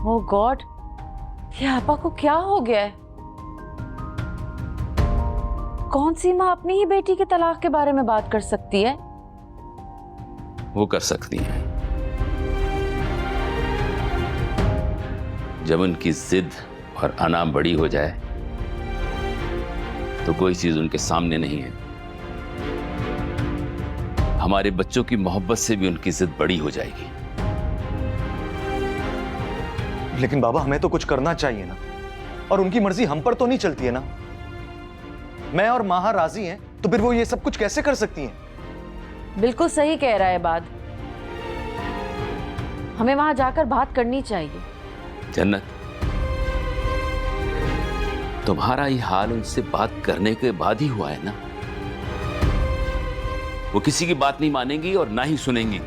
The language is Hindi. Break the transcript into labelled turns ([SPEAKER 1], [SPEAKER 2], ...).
[SPEAKER 1] ओह गॉड, ये आपा को क्या हो गया है? कौन सी माँ अपनी ही बेटी के तलाक के बारे में बात कर सकती है?
[SPEAKER 2] वो कर सकती हैं जब उनकी जिद और अना बड़ी हो जाए तो कोई चीज उनके सामने नहीं है। हमारे बच्चों की मोहब्बत से भी उनकी जिद बड़ी हो जाएगी।
[SPEAKER 3] लेकिन बाबा हमें तो कुछ करना चाहिए ना, और उनकी मर्जी हम पर तो नहीं चलती है ना। मैं और माहा राजी हैं तो फिर वो ये सब कुछ कैसे कर सकती हैं?
[SPEAKER 1] बिल्कुल सही कह रहा है बात, हमें वहां जाकर बात करनी चाहिए।
[SPEAKER 2] जन्नत, तुम्हारा ये हाल उनसे बात करने के बाद ही हुआ है ना। वो किसी की बात नहीं मानेंगी और ना ही सुनेंगी।